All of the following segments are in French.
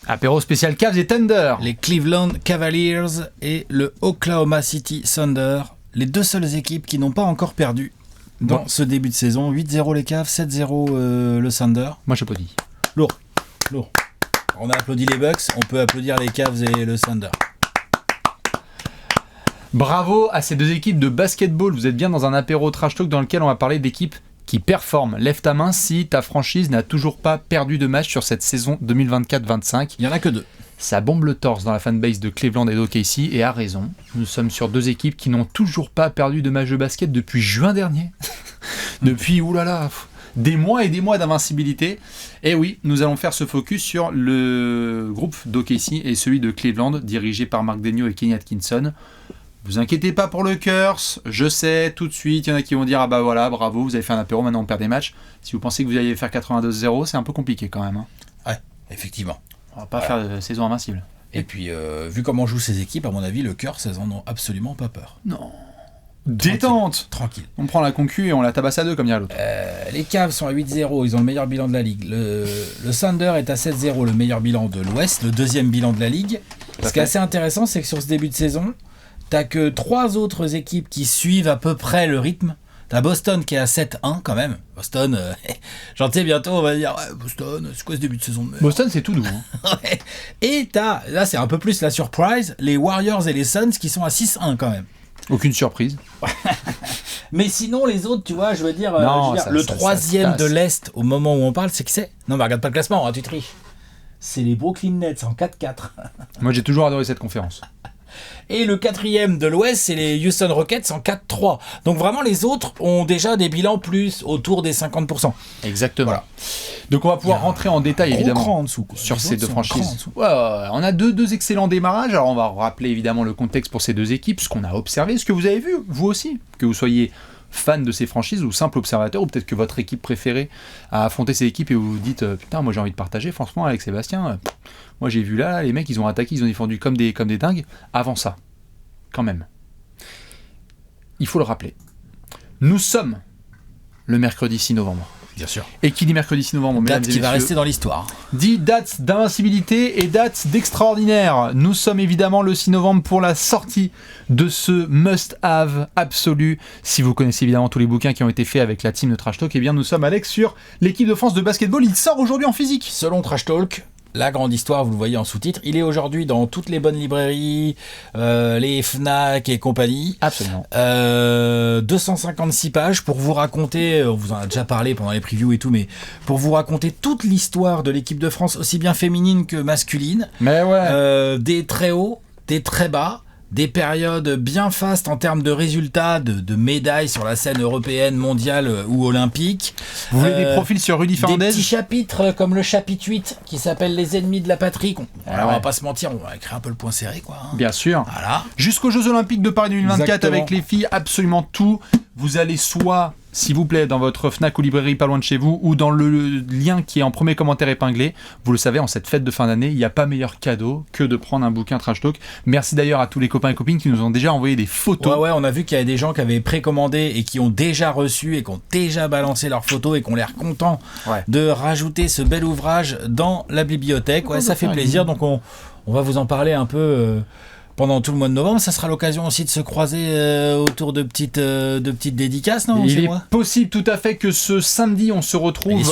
Apéro spécial Cavs et Thunder. Les Cleveland Cavaliers et le Oklahoma City Thunder, les deux seules équipes qui n'ont pas encore perdu dans ce début de saison. 8-0 les Cavs, 7-0 le Thunder. Moi j'applaudis. Lourd. On a applaudi les Bucks, on peut applaudir les Cavs et le Thunder. Bravo à ces deux équipes de basketball. Vous êtes bien dans un apéro trash talk dans lequel on va parler d'équipes qui performent. Lève ta main si ta franchise n'a toujours pas perdu de match sur cette saison 2024-25. Il n'y en a que deux. Ça bombe le torse dans la fanbase de Cleveland et d'OKC, et a raison. Nous sommes sur deux équipes qui n'ont toujours pas perdu de match de basket depuis juin dernier. Depuis, des mois et des mois d'invincibilité. Et oui, nous allons faire ce focus sur le groupe d'OKC et celui de Cleveland, dirigé par Mark Daigneault et Kenny Atkinson. Vous inquiétez pas pour le curse, je sais, tout de suite, il y en a qui vont dire « Ah bah voilà, bravo, vous avez fait un apéro, maintenant on perd des matchs. » Si vous pensez que vous alliez faire 82-0, c'est un peu compliqué quand même. Ouais, effectivement. On va pas faire de saison invincible. Et puis, vu comment jouent ces équipes, à mon avis, le curse, elles en ont absolument pas peur. Non. Détente. Tranquille. On prend la concu et on la tabasse à deux, comme dirait l'autre. Les Cavs sont à 8-0, ils ont le meilleur bilan de la ligue. Le Thunder est à 7-0, le meilleur bilan de l'Ouest, le deuxième bilan de la ligue. Ce qui est assez intéressant, c'est que sur ce début de saison, t'as que 3 autres équipes qui suivent à peu près le rythme. T'as Boston qui est à 7-1 quand même. Boston, j'entends bientôt, on va dire ouais, Boston, c'est quoi ce début de saison de merde. Boston, c'est tout doux. Ouais. Et là c'est un peu plus la surprise, les Warriors et les Suns qui sont à 6-1 quand même. Aucune surprise. Mais sinon les autres, tu vois, je veux dire, le troisième de l'Est au moment où on parle, c'est que c'est... Non mais regarde pas le classement, hein, tu triches. C'est les Brooklyn Nets en 4-4. Moi j'ai toujours adoré cette conférence. Et le quatrième de l'Ouest, c'est les Houston Rockets en 4-3. Donc vraiment, les autres ont déjà des bilans plus autour des 50%. Exactement. Voilà. Donc on va pouvoir rentrer en détail évidemment en dessous, sur ces deux franchises. Ouais, on a deux excellents démarrages. Alors on va rappeler évidemment le contexte pour ces deux équipes, ce qu'on a observé, ce que vous avez vu, vous aussi, que vous soyez fan de ces franchises ou simple observateur, ou peut-être que votre équipe préférée a affronté ces équipes et vous vous dites putain, moi j'ai envie de partager. Franchement, avec Sébastien, moi j'ai vu là, les mecs ils ont attaqué, ils ont défendu comme des dingues. Avant ça, quand même, il faut le rappeler, nous sommes le mercredi 6 novembre. Bien sûr. Et qui dit mercredi 6 novembre, date qui va rester dans l'histoire, dit date d'invincibilité et date d'extraordinaire. Nous sommes évidemment le 6 novembre pour la sortie de ce must-have absolu. Si vous connaissez évidemment tous les bouquins qui ont été faits avec la team de Trash Talk, eh bien nous sommes Alex sur l'équipe de France de basketball. Il sort aujourd'hui en physique. Selon Trash Talk, la grande histoire, vous le voyez en sous-titre, il est aujourd'hui dans toutes les bonnes librairies, les Fnac et compagnie. Absolument. 256 pages pour vous raconter, on vous en a déjà parlé pendant les previews et tout, mais pour vous raconter toute l'histoire de l'équipe de France, aussi bien féminine que masculine. Mais ouais. Des très hauts, des très bas, des périodes bien fastes en termes de résultats, de médailles sur la scène européenne, mondiale ou olympique. Vous voulez des profils sur Rudy Fernandez ? Des petits chapitres comme le chapitre 8 qui s'appelle Les ennemis de la patrie. Alors, on va pas se mentir, on va écrire un peu le point serré, quoi. Bien sûr. Voilà. Jusqu'aux Jeux Olympiques de Paris 2024. Exactement. Avec les filles, absolument tout. Vous allez soit, s'il vous plaît, dans votre Fnac ou librairie pas loin de chez vous, ou dans le lien qui est en premier commentaire épinglé. Vous le savez, en cette fête de fin d'année, il n'y a pas meilleur cadeau que de prendre un bouquin Trash Talk. Merci d'ailleurs à tous les copains et copines qui nous ont déjà envoyé des photos. Ouais, on a vu qu'il y avait des gens qui avaient précommandé et qui ont déjà reçu et qui ont déjà balancé leurs photos et qui ont l'air contents de rajouter ce bel ouvrage dans la bibliothèque. Ouais, ça fait plaisir. Donc on va vous en parler un peu... pendant tout le mois de novembre. Ça sera l'occasion aussi de se croiser autour de petites dédicaces, non ? Il est possible tout à fait que ce samedi, on se retrouve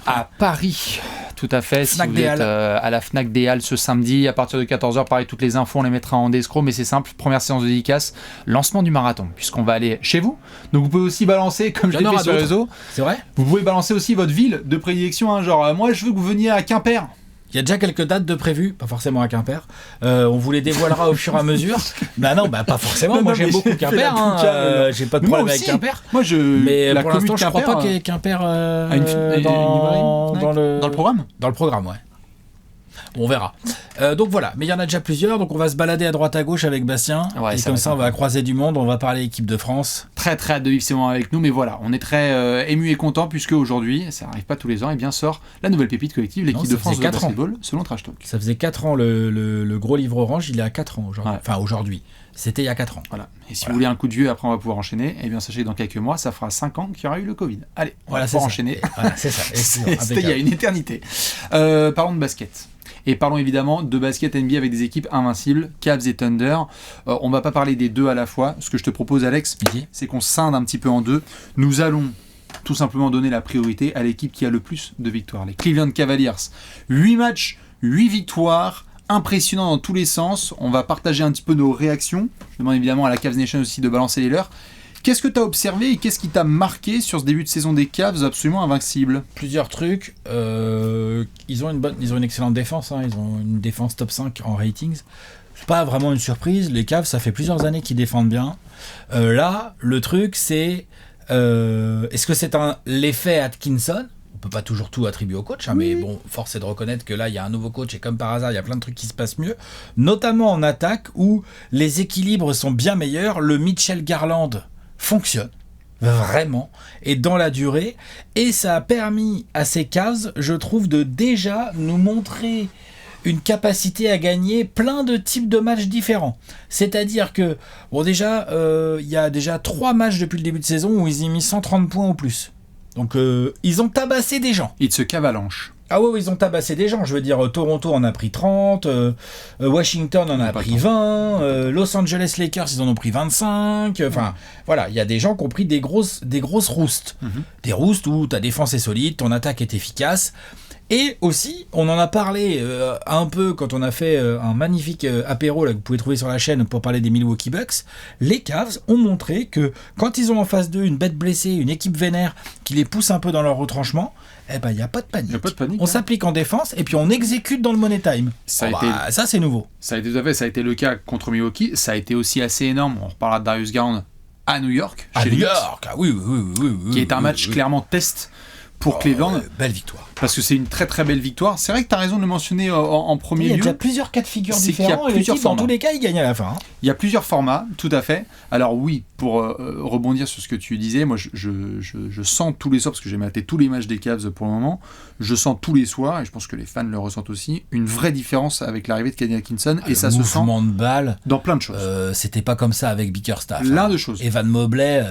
à Paris. Tout à fait, Fnac si vous êtes à la Fnac des Halles ce samedi, à partir de 14h, pareil, toutes les infos, on les mettra en escroc, mais c'est simple, première séance de dédicace, lancement du marathon, puisqu'on va aller chez vous. Donc vous pouvez aussi balancer, comme je l'ai fait sur le réseau, c'est vrai, vous pouvez balancer aussi votre ville de prédilection, hein, genre moi je veux que vous veniez à Quimper. Il y a déjà quelques dates de prévues, pas forcément à Quimper. On vous les dévoilera au fur et à mesure. Pas forcément. Moi, j'aime beaucoup Quimper. J'ai pas de problème avec Quimper. Mais pour l'instant, je crois pas qu'il y ait Quimper dans le programme. Dans le programme, ouais. On verra. Donc voilà, mais il y en a déjà plusieurs, donc on va se balader à droite à gauche avec Bastien, et comme ça on va croiser du monde, on va parler équipe de France. Très très hâte de vivre ces moments avec nous, mais voilà, on est très ému et content puisque aujourd'hui, ça n'arrive pas tous les ans, et bien sort la nouvelle pépite collective, l'équipe de France de basketball, selon Trash Talk. Ça faisait 4 ans, le gros livre orange, il est à 4 ans aujourd'hui. Ouais. Enfin aujourd'hui, c'était il y a 4 ans. Voilà. Et si vous voulez un coup de vieux, après on va pouvoir enchaîner, et bien sachez que dans quelques mois, ça fera 5 ans qu'il y aura eu le Covid. Allez, on va pouvoir enchaîner. Voilà, c'est ça. C'était il y a une éternité. Parlons de basket. Et parlons évidemment de basket NBA avec des équipes invincibles, Cavs et Thunder. On va pas parler des deux à la fois. Ce que je te propose, Alex, c'est qu'on scinde un petit peu en deux. Nous allons tout simplement donner la priorité à l'équipe qui a le plus de victoires, les Cleveland Cavaliers. 8 matchs, 8 victoires, impressionnant dans tous les sens. On va partager un petit peu nos réactions. Je demande évidemment à la Cavs Nation aussi de balancer les leurs. Qu'est-ce que tu as observé et qu'est-ce qui t'a marqué sur ce début de saison des Cavs absolument invincibles ? Plusieurs trucs. Ils ont une excellente défense. Ils ont une défense top 5 en ratings. C'est pas vraiment une surprise. Les Cavs, ça fait plusieurs années qu'ils défendent bien. Là, le truc, c'est... est-ce que c'est l'effet Atkinson ? On peut pas toujours tout attribuer au coach, mais bon, force est de reconnaître que là, il y a un nouveau coach et comme par hasard, il y a plein de trucs qui se passent mieux, notamment en attaque où les équilibres sont bien meilleurs. Le Mitchell Garland fonctionne vraiment et dans la durée, et ça a permis à ces Cavs, je trouve, de déjà nous montrer une capacité à gagner plein de types de matchs différents. C'est-à-dire que, bon, déjà, il y a déjà 3 matchs depuis le début de saison où ils ont mis 130 points ou plus. Donc, ils ont tabassé des gens. Ils se cavalanchent. Ah ouais, ils ont tabassé des gens. Je veux dire, Toronto en a pris 30, Washington en a pris 20, Los Angeles Lakers, ils en ont pris 25. Enfin, voilà, il y a des gens qui ont pris des grosses roustes. Des roustes où ta défense est solide, ton attaque est efficace. Et aussi, on en a parlé un peu quand on a fait un magnifique apéro là, que vous pouvez trouver sur la chaîne pour parler des Milwaukee Bucks. Les Cavs ont montré que quand ils ont en face d'eux une bête blessée, une équipe vénère qui les pousse un peu dans leur retranchement, il n'y a pas de panique. On s'applique en défense et puis on exécute dans le money time. Ça, c'est nouveau. Ça a été le cas contre Milwaukee. Ça a été aussi assez énorme. On reparlera de Darius Garland à New York. Oui. Qui est un match clairement test pour Cleveland. Belle victoire. Parce que c'est une très très belle victoire. C'est vrai que tu as raison de le mentionner en premier lieu. Il y a déjà plusieurs cas de figure différents et le type, dans tous les cas, il gagne à la fin. Il y a plusieurs formats, tout à fait. Alors oui, pour rebondir sur ce que tu disais, moi je sens tous les soirs, parce que j'ai maté tous les matchs des Cavs pour le moment, je sens tous les soirs, et je pense que les fans le ressentent aussi, une vraie différence avec l'arrivée de Kenny Atkinson, et ça se sent de balle dans plein de choses. C'était pas comme ça avec Bickerstaff. Plein de choses. Evan Mobley,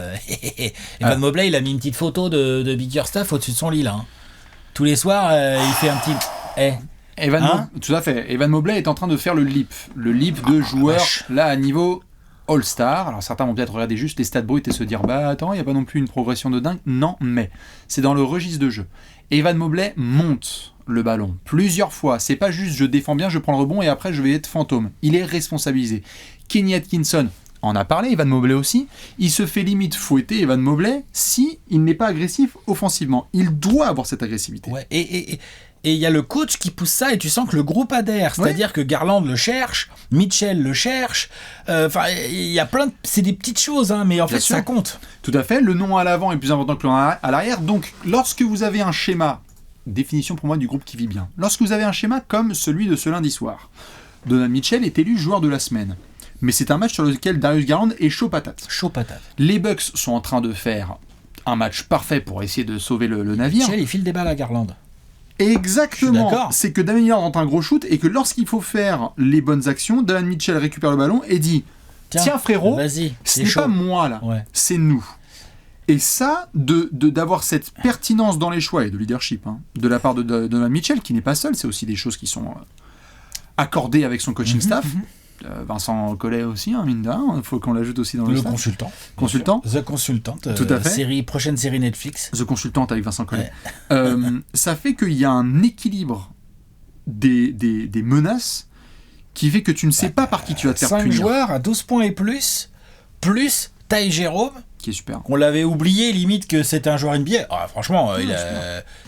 Mobley, il a mis une petite photo de Bickerstaff au-dessus de son lit, là. Tous les soirs, il fait un petit... Tout à fait. Evan Mobley est en train de faire le leap de joueur là à niveau All-Star. Alors certains vont peut-être regarder juste les stats brutes et se dire attends, il n'y a pas non plus une progression de dingue. Non, mais c'est dans le registre de jeu. Evan Mobley monte le ballon plusieurs fois. C'est pas juste je défends bien, je prends le rebond et après je vais être fantôme. Il est responsabilisé. Kenny Atkinson en a parlé, Evan Mobley aussi. Il se fait limite fouetter, Evan Mobley, si il n'est pas agressif offensivement. Il doit avoir cette agressivité. Ouais, et il y a le coach qui pousse ça et tu sens que le groupe adhère. C'est-à-dire que Garland le cherche, Mitchell le cherche. Il y a plein de... C'est des petites choses, mais en fait, ça compte. Tout à fait. Le nom à l'avant est plus important que le nom à l'arrière. Donc, lorsque vous avez un schéma, définition pour moi du groupe qui vit bien, lorsque vous avez un schéma comme celui de ce lundi soir, Donovan Mitchell est élu joueur de la semaine. Mais c'est un match sur lequel Darius Garland est chaud patate. Les Bucks sont en train de faire un match parfait pour essayer de sauver le navire. Mitchell, il file des balles à Garland. Exactement. C'est que Damian Lillard rentre un gros shoot et que lorsqu'il faut faire les bonnes actions, Donovan Mitchell récupère le ballon et dit Tiens frérot, ce n'est pas moi là, c'est nous. Et ça, d'avoir cette pertinence dans les choix et de leadership de la part de Donovan Mitchell, qui n'est pas seul, c'est aussi des choses qui sont accordées avec son coaching staff. Vincent Collet aussi, mine de rien, il faut qu'on l'ajoute aussi dans le staff. Consultant. The Consultant. Tout à fait. Prochaine série Netflix. The Consultant avec Vincent Collet. Ça fait qu'il y a un équilibre des menaces qui fait que tu ne sais pas par qui tu vas te faire 5 punir. joueurs à 12 points et plus Ty Jerome, qui est super. On l'avait oublié limite que c'était un joueur NBA. Franchement,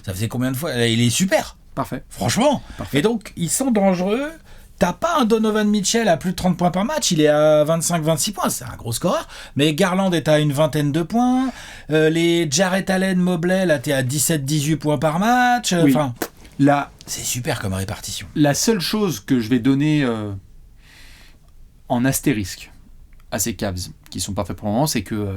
ça faisait combien de fois ? Il est super. Parfait. Franchement. Parfait. Et donc, ils sont dangereux. T'as pas un Donovan Mitchell à plus de 30 points par match, il est à 25-26 points, c'est un gros scoreur. Mais Garland est à une vingtaine de points. Les Jarrett Allen, Mobley, là t'es à 17-18 points par match. Oui. C'est super comme répartition. La seule chose que je vais donner en astérisque à ces Cavs, qui sont parfaits pour le moment, c'est que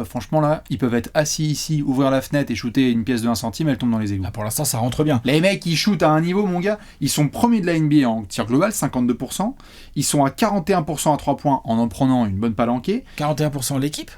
franchement, ils peuvent être assis ici, ouvrir la fenêtre et shooter une pièce de 1 centime, elle tombe dans les égouts. Pour l'instant, ça rentre bien. Les mecs, ils shootent à un niveau, mon gars, ils sont premiers de la NBA en tir global, 52%. Ils sont à 41% à 3 points en prenant une bonne palanquée. 41% l'équipe ?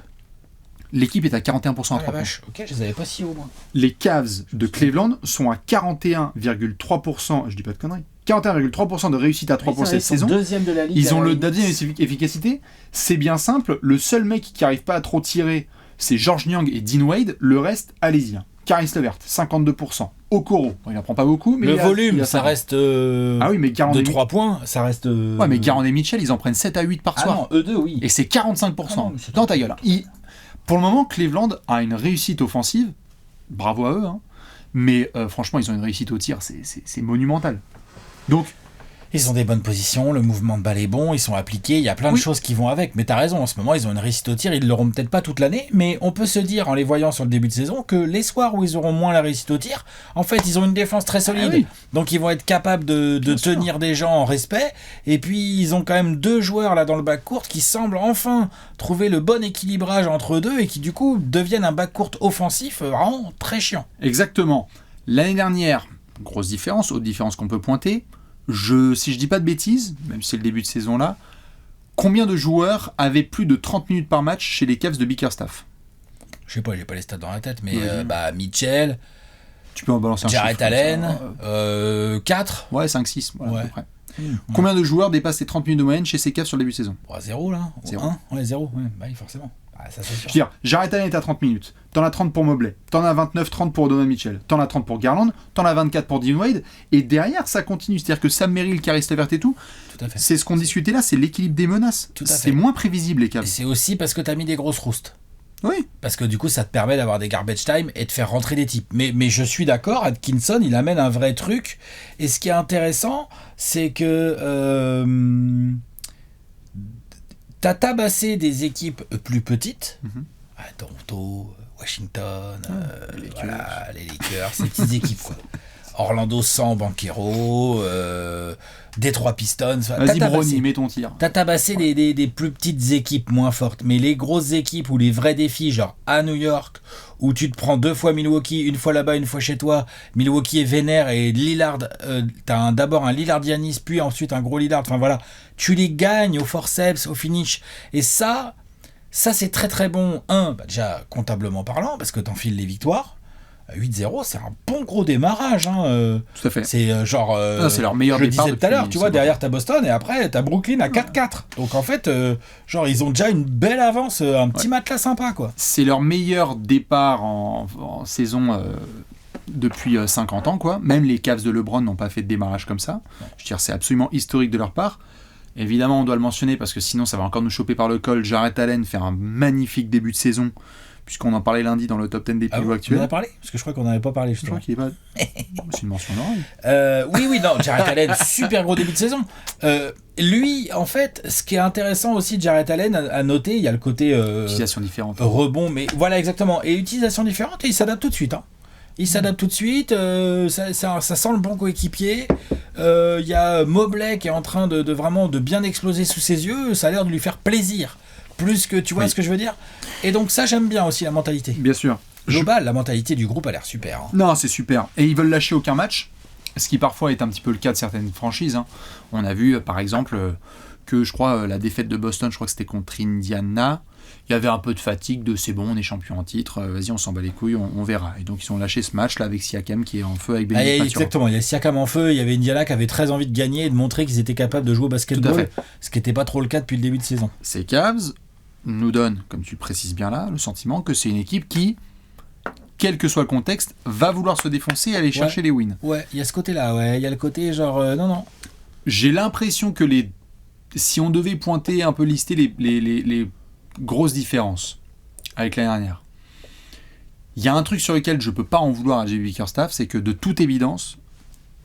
L'équipe est à 41% à 3 points. Ok, je les avais pas si haut, moi. Les Cavs de Cleveland sont à 41,3%, je dis pas de conneries, 41,3% de réussite à 3 points cette saison. Deuxième de la ligue. Ils ont le deuxième efficacité. C'est bien simple. Le seul mec qui n'arrive pas à trop tirer, c'est George Niang et Dean Wade. Le reste, allez-y. Caris Levert, 52%. Okoro, bon, il n'en prend pas beaucoup. Mais le volume, ça reste ah oui, mais de 3 points, ça reste... Ouais, mais Garand et Mitchell, ils en prennent 7 à 8 par soir. Non, eux deux, oui. Et c'est 45%. Non, dans ta gueule. Pour le moment, Cleveland a une réussite offensive. Bravo à eux. Hein. Mais franchement, ils ont une réussite au tir. C'est monumental. Donc... Ils ont des bonnes positions, le mouvement de balle est bon, ils sont appliqués, il y a plein de choses qui vont avec. Mais t'as raison, en ce moment, ils ont une réussite au tir, ils ne l'auront peut-être pas toute l'année, mais on peut se dire, en les voyant sur le début de saison, que les soirs où ils auront moins la réussite au tir, en fait, ils ont une défense très solide. Ah oui. Donc, ils vont être capables de tenir des gens en respect. Et puis, ils ont quand même 2 joueurs là dans le backcourt qui semblent enfin trouver le bon équilibrage entre eux deux et qui, du coup, deviennent un backcourt offensif vraiment très chiant. Exactement. L'année dernière, grosse différence, autre différence qu'on peut pointer... si je dis pas de bêtises, même si c'est le début de saison là, combien de joueurs avaient plus de 30 minutes par match chez les Cavs de Bickerstaff ? Je sais pas, j'ai pas les stats dans la tête, mais Mitchell, tu peux en balancer un Jarrett Allen, 4 Ouais, 5-6, voilà, à peu près. Combien de joueurs dépassent les 30 minutes de moyenne chez ces Cavs sur le début de saison ? 0 là, 0. 1, 0, ouais, bah oui, forcément. Ah, ça, c'est sûr. Je veux dire, Jarrett Allen est à 30 minutes. T'en as 30 pour Mobley. T'en as 29-30 pour Donovan Mitchell. T'en as 30 pour Garland. T'en as 24 pour Dean Wade. Et derrière, ça continue. C'est-à-dire que Sam Merrill, Caris Levert et tout, c'est ce qu'on discutait là, c'est l'équilibre des menaces. C'est moins prévisible, les Cavs. Et c'est aussi parce que t'as mis des grosses roustes. Oui. Parce que du coup, ça te permet d'avoir des garbage time et de faire rentrer des types. Mais je suis d'accord, Atkinson, il amène un vrai truc. Et ce qui est intéressant, c'est que... t'as tabassé des équipes plus petites, Toronto, Washington, les Lakers, ces petites équipes quoi. Orlando sans Banchero, Detroit Pistons. Vas-y Bronny, mets ton tir. T'as tabassé des plus petites équipes moins fortes, mais les grosses équipes ou les vrais défis, genre à New York, où tu te prends 2 fois Milwaukee, une fois là-bas, une fois chez toi, Milwaukee est vénère et Lillard, t'as d'abord un Lillard-Giannis, puis ensuite un gros Lillard, enfin voilà, tu les gagnes au forceps, au finish, et ça c'est très très bon, déjà comptablement parlant, parce que t'enfiles les victoires. 8-0, c'est un bon gros démarrage. Hein. Tout à fait. C'est c'est leur meilleur départ. Je disais tout à l'heure, tu vois, derrière t'as Boston et après t'as Brooklyn à 4-4. Donc en fait, ils ont déjà une belle avance, un petit matelas sympa, quoi. C'est leur meilleur départ en saison depuis 50 ans, quoi. Même les Cavs de LeBron n'ont pas fait de démarrage comme ça. Je veux dire, c'est absolument historique de leur part. Évidemment, on doit le mentionner parce que sinon ça va encore nous choper par le col. Jarrett Allen fait un magnifique début de saison. Puisqu'on en parlait lundi dans le top 10 des pivots actuels. On en a parlé ? Parce que je crois qu'on n'en avait pas parlé, justement. Je crois qu'il est pas... C'est une mention honorable. Oui, non, Jarrett Allen, super gros début de saison. Lui, en fait, ce qui est intéressant aussi de Jarrett Allen à noter, il y a le côté... utilisation différente. Rebond, mais voilà, exactement. Et utilisation différente, et il s'adapte tout de suite. Hein. Il s'adapte tout de suite, ça sent le bon coéquipier. Il y a Mobley qui est en train de vraiment de bien exploser sous ses yeux, ça a l'air de lui faire plaisir. Plus que, tu vois ce que je veux dire ? Et donc ça, j'aime bien aussi la mentalité. Bien sûr. Global, la mentalité du groupe a l'air super. Hein. Non, c'est super. Et ils veulent lâcher aucun match, ce qui parfois est un petit peu le cas de certaines franchises. Hein. On a vu, par exemple, que je crois, la défaite de Boston, je crois que c'était contre Indiana. Il y avait un peu de fatigue de c'est bon, on est champion en titre, vas-y, on s'en bat les couilles, on verra. Et donc ils ont lâché ce match là avec Siakam qui est en feu avec Benedict Mathurin. Exactement, il y a Siakam en feu, il y avait Indiana qui avait très envie de gagner et de montrer qu'ils étaient capables de jouer au basketball, ce qui n'était pas trop le cas depuis le début de saison. Ces Cavs nous donne, comme tu le précises bien là, le sentiment que c'est une équipe qui, quel que soit le contexte, va vouloir se défoncer et aller chercher les wins. Ouais, il y a ce côté-là, il y a le côté genre, non. J'ai l'impression que si on devait pointer un peu, lister les grosses différences avec l'année dernière, il y a un truc sur lequel je peux pas en vouloir à JB Bickerstaff, c'est que de toute évidence,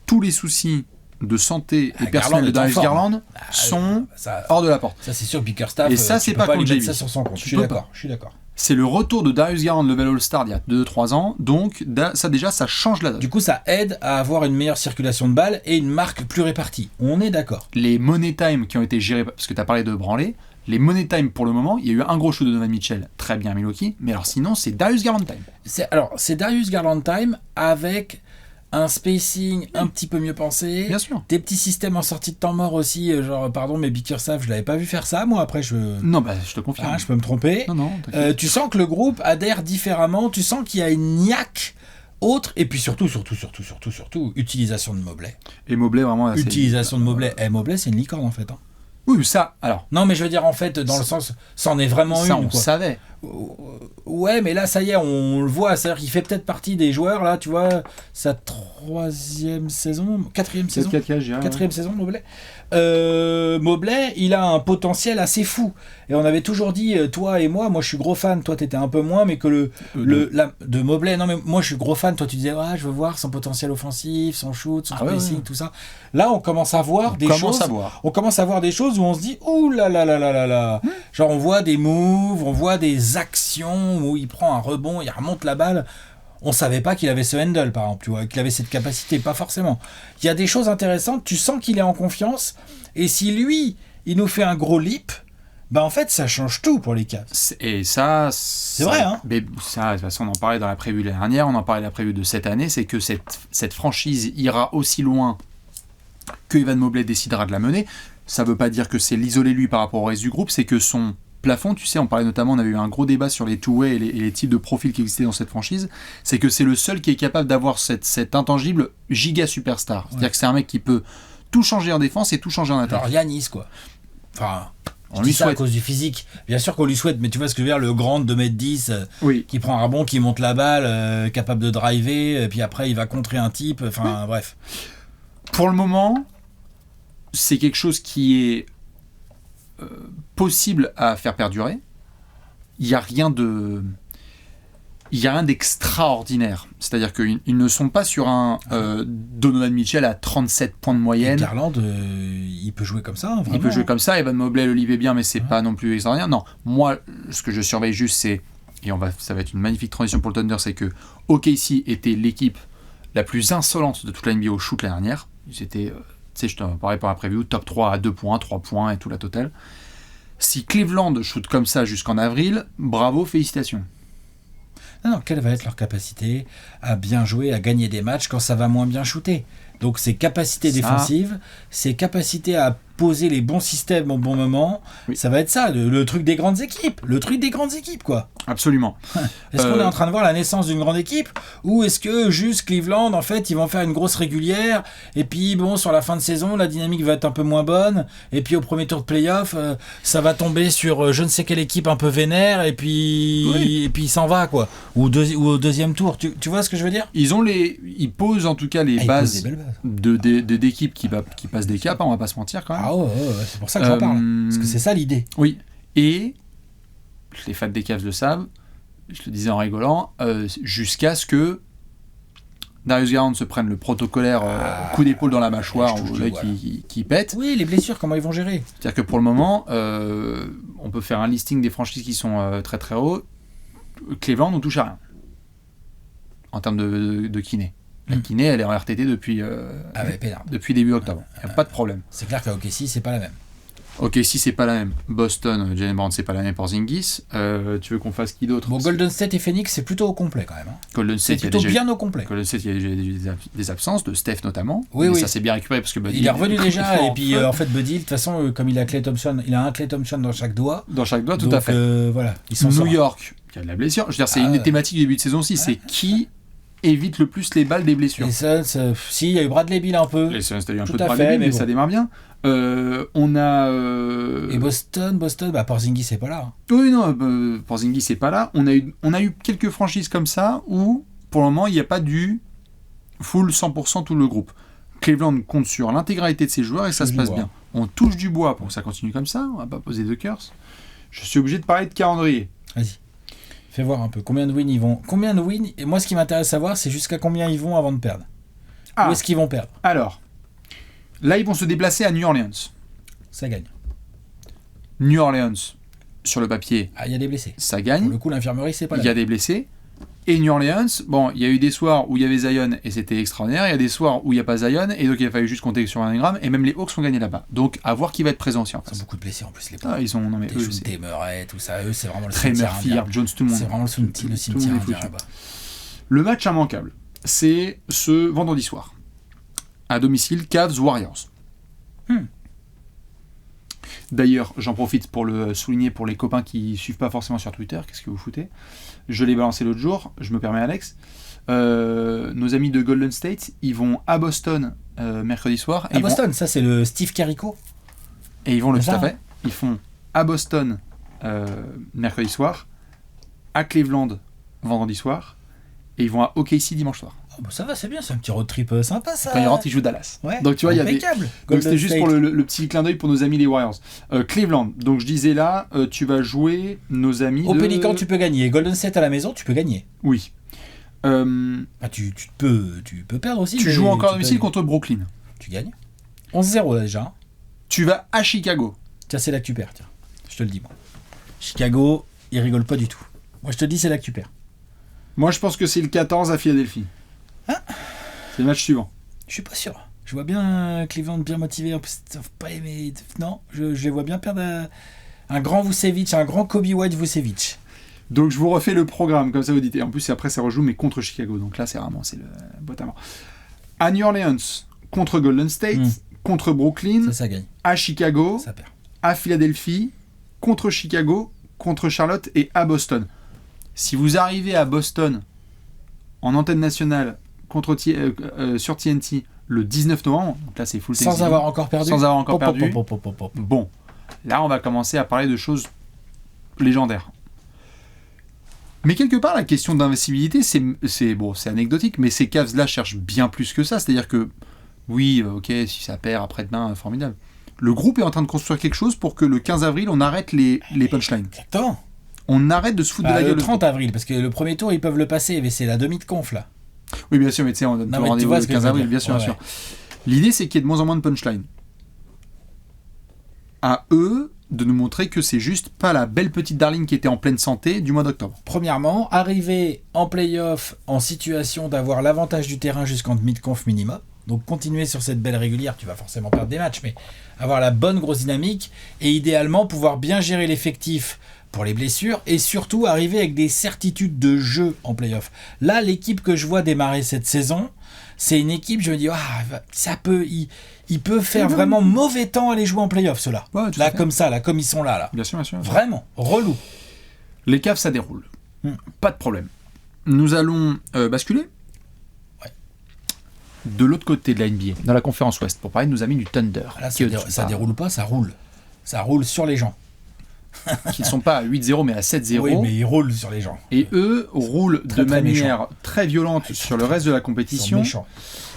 tous les soucis de santé et personnel de Darius Garland sont hors de la porte. Ça c'est sûr, Bickerstaff, et ça c'est pas contre JB. Ça sur son compte. Je suis d'accord. C'est le retour de Darius Garland level All-Star il y a 2-3 ans, donc ça change la donne. Du coup ça aide à avoir une meilleure circulation de balles et une marque plus répartie. On est d'accord. Les money time qui ont été gérés, parce que tu as parlé de branler, les money time pour le moment, il y a eu un gros shoot de Donovan Mitchell, très bien Milwaukee, mais alors sinon c'est Darius Garland time. C'est Darius Garland time avec un spacing un petit peu mieux pensé. Bien sûr. Des petits systèmes en sortie de temps mort aussi, genre, pardon, mais Bickerstaff, je l'avais pas vu faire ça, moi, après, Non, je te confirme. Je peux me tromper. Non, tu sens que le groupe adhère différemment, tu sens qu'il y a une niaque autre, et puis surtout, utilisation de Mobley. Et Mobley, vraiment... Utilisation de Mobley. Mobley, c'est une licorne, en fait. Hein. Oui, ça, alors... Non, mais je veux dire, en fait, dans le sens... Ça en est vraiment ça, une, on savait. Ouais, mais là, ça y est, on le voit. C'est-à-dire qu'il fait peut-être partie des joueurs, là, tu vois, sa 4e saison, Mobley. Mobley, il a un potentiel assez fou. Et on avait toujours dit, toi et moi je suis gros fan, toi t'étais un peu moins, mais que de Mobley, non mais moi je suis gros fan, toi tu disais, je veux voir son potentiel offensif, son shoot, son spacing, tout ça. Là, on commence à voir des choses. On commence à voir des choses où on se dit, ouh là là là là là là. Genre, on voit des moves, on voit des actions où il prend un rebond, il remonte la balle. On savait pas qu'il avait ce handle, par exemple, tu vois, qu'il avait cette capacité, pas forcément. Il y a des choses intéressantes, tu sens qu'il est en confiance, et si lui, il nous fait un gros leap, en fait, ça change tout pour les Cavs. Et ça... C'est vrai, hein. Mais ça, de toute façon, on en parlait dans la prévue l'année dernière, on en parlait dans la prévue de cette année, c'est que cette franchise ira aussi loin que Evan Mobley décidera de la mener. Ça veut pas dire que c'est l'isoler lui par rapport au reste du groupe, c'est que son plafond, tu sais, on parlait notamment, on avait eu un gros débat sur les two-way et les types de profils qui existaient dans cette franchise, c'est que c'est le seul qui est capable d'avoir cet intangible giga superstar. C'est-à-dire que c'est un mec qui peut tout changer en défense et tout changer en attaque. Alors Giannis, quoi. Enfin, on lui souhaite. À cause du physique. Bien sûr qu'on lui souhaite, mais tu vois ce que je veux dire, le grand de 2m10, qui prend un rebond, qui monte la balle, capable de driver, puis après il va contrer un type, enfin bref. Pour le moment, c'est quelque chose qui est possible à faire perdurer. Il n'y a rien d'extraordinaire. C'est-à-dire qu'ils ne sont pas sur un Donovan Mitchell à 37 points de moyenne. Et Garland, il peut jouer comme ça, vraiment. Il peut jouer comme ça. Evan Mobley le livre bien, mais c'est pas non plus extraordinaire. Non, moi, ce que je surveille juste, c'est, et ça va être une magnifique transition pour le Thunder, c'est que OKC était l'équipe la plus insolente de toute la NBA au shoot l'année dernière. Ils étaient, je t'en parlais par la preview, top 3 à 2 points, 3 points et tout la totale. Si Cleveland shoot comme ça jusqu'en avril, bravo, félicitations. Non, quelle va être leur capacité à bien jouer, à gagner des matchs quand ça va moins bien shooter. Donc ces capacités défensives, ces capacités à poser les bons systèmes au bon moment, ça va être ça, le truc des grandes équipes. Le truc des grandes équipes, quoi. Absolument. Est-ce qu'on est en train de voir la naissance d'une grande équipe, ou est-ce que juste Cleveland, en fait, ils vont faire une grosse régulière, et puis bon, sur la fin de saison, la dynamique va être un peu moins bonne, et puis au premier tour de play-off, ça va tomber sur je ne sais quelle équipe un peu vénère, et puis il s'en va, quoi. Ou au deuxième tour. Tu vois ce que je veux dire ? Ils posent en tout cas les bases d'équipes qui passent des caps, on va pas se mentir quand même. Ah ouais, c'est pour ça que j'en parle. Parce que c'est ça l'idée. Oui. Et les fans des Cavs le savent, je le disais en rigolant, jusqu'à ce que Darius Garland se prenne le protocolaire coup d'épaule dans la mâchoire qui pète. Oui, les blessures, comment ils vont gérer ? C'est-à-dire que pour le moment, on peut faire un listing des franchises qui sont très très hauts. Cleveland, on touche à rien en termes de kiné. La kiné, elle est en RTT depuis début octobre. Il n'y a pas de problème. C'est clair qu'à OKC, c'est pas la même. OKC, c'est pas la même. Boston, Jalen Brown, c'est pas la même pour Porzingis. Tu veux qu'on fasse qui d'autre ? Bon, Golden State et Phoenix, c'est plutôt au complet quand même. Hein. Golden State, c'est plutôt bien au complet. Golden State, il y a des absences, de Steph notamment. Oui. Ça s'est bien récupéré parce que Buddy... Il est revenu déjà, et puis en fait, Buddy, de toute façon, comme il a Klay Thompson, il a un Klay Thompson dans chaque doigt. Dans chaque doigt, tout à fait. Voilà. New York, qui a de la blessure. Je veux dire, c'est une des thématiques du début de saison aussi, c'est qui évite le plus les balles des blessures. Les Suns, si, il y a eu Bradley Beal un peu. Les Suns, t'as eu un peu de Bradley Beal, mais ça démarre bien. On a... Et Boston, Porzingis, c'est pas là. Hein. Oui, non, Porzingis, c'est pas là. On a eu quelques franchises comme ça où, pour le moment, il n'y a pas du full 100% tout le groupe. Cleveland compte sur l'intégralité de ses joueurs et ça se passe bien. On touche du bois pour que ça continue comme ça. On va pas poser de curse. Je suis obligé de parler de calendrier. Vas-y. Fais voir un peu combien de wins ils vont. Combien de wins ? Et moi, ce qui m'intéresse à savoir, c'est jusqu'à combien ils vont avant de perdre. Où est-ce qu'ils vont perdre ? Alors, là, ils vont se déplacer à New Orleans. Ça gagne. New Orleans, sur le papier. Il y a des blessés. Ça gagne. Pour le coup, l'infirmerie, c'est pas là. Il y a des blessés. Et New Orleans, bon, il y a eu des soirs où il y avait Zion et c'était extraordinaire. Il y a des soirs où il n'y a pas Zion et donc il a fallu juste compter sur un gramme. Et même les Hawks ont gagné là-bas. Donc, à voir qui va être présent aussi en face. Ils ont beaucoup de blessés en plus, les pauvres. Ils ont, non mais eux, c'est Murray, tout ça. Eux, c'est vraiment le cimetière. Murphy, Herb Jones, tout le monde. C'est vraiment le cimetière indien là-bas. Le match immanquable, c'est ce vendredi soir. À domicile, Cavs Warriors. D'ailleurs, j'en profite pour le souligner pour les copains qui suivent pas forcément sur Twitter. Qu'est-ce que vous foutez ? Je l'ai balancé l'autre jour, je me permets Alex. Nos amis de Golden State, ils vont à Boston mercredi soir. À Boston, ça c'est le Steve Carrico. Et ils vont tout à fait. Ils font à Boston mercredi soir, à Cleveland vendredi soir, et ils vont à OKC dimanche soir. Oh bah ça va, c'est bien, c'est un petit road trip sympa ça. Quand ils rentrent, ils jouent Dallas. Ouais. Donc tu vois, il y a des. Donc c'était juste pour le petit clin d'œil pour nos amis les Warriors. Cleveland. Donc je disais là, tu vas jouer nos amis. Au Pélican, tu peux gagner. Golden State à la maison, tu peux gagner. Oui. Tu peux perdre aussi. Tu joues encore à domicile contre Brooklyn. Tu gagnes. 11-0 là, déjà. Tu vas à Chicago. Tiens, c'est là que tu perds. Tiens, je te le dis moi. Chicago, ils rigolent pas du tout. Moi, je te dis, c'est là que tu perds. Moi, je pense que c'est le 14 à Philadelphie. C'est le match suivant. Je suis pas sûr. Je vois bien Cleveland bien motivé. En plus, pas aimé. Non, je les vois bien perdre un grand Vucevic, un grand Kobe White Vucevic. Donc je vous refais le programme, comme ça vous dites. Et en plus, après, ça rejoue, mais contre Chicago. Donc là, c'est le boîte à mort. À New Orleans, contre Golden State, contre Brooklyn, ça gagne. À Chicago, ça perd. À Philadelphie, contre Chicago, contre Charlotte et à Boston. Si vous arrivez à Boston en antenne nationale sur TNT le 19 novembre, donc là c'est full Sans avoir encore perdu. Bon, là on va commencer à parler de choses légendaires. Mais quelque part, la question d'invincibilité, c'est anecdotique, mais ces Cavs-là cherchent bien plus que ça. C'est-à-dire que, oui, ok, si ça perd après-demain, formidable. Le groupe est en train de construire quelque chose pour que le 15 avril, on arrête les punchlines. Exactement. On arrête de se foutre de la gueule. Le 30 avril, parce que le premier tour, ils peuvent le passer, mais c'est la demi de conf, là. Oui, bien sûr, mais tu sais, on donne rendez-vous le 15 avril, bien sûr, bien sûr. L'idée, c'est qu'il y ait de moins en moins de punchlines. À eux de nous montrer que c'est juste pas la belle petite darling qui était en pleine santé du mois d'octobre. Premièrement, arriver en play-off en situation d'avoir l'avantage du terrain jusqu'en demi-de-conf minimum. Donc continuer sur cette belle régulière, tu vas forcément perdre des matchs, mais avoir la bonne grosse dynamique et idéalement pouvoir bien gérer l'effectif pour les blessures et surtout arriver avec des certitudes de jeu en play-off. Là, l'équipe que je vois démarrer cette saison, c'est une équipe, je me dis, ça peut, il peut faire vraiment mauvais temps à aller jouer en play-off, ceux-là. Ouais, là, comme ça, là, comme ils sont là. Bien sûr, bien sûr. Vraiment, relou. Les Cavs, ça déroule. Pas de problème. Nous allons basculer de l'autre côté de la NBA, dans la conférence Ouest, pour parler de nos amis du Thunder. Là, ça déroule pas, ça roule. Ça roule sur les gens. Qui ne sont pas à 8-0 mais à 7-0. Oui, mais ils roulent sur les gens. Et eux roulent de manière très violente sur le reste de la compétition.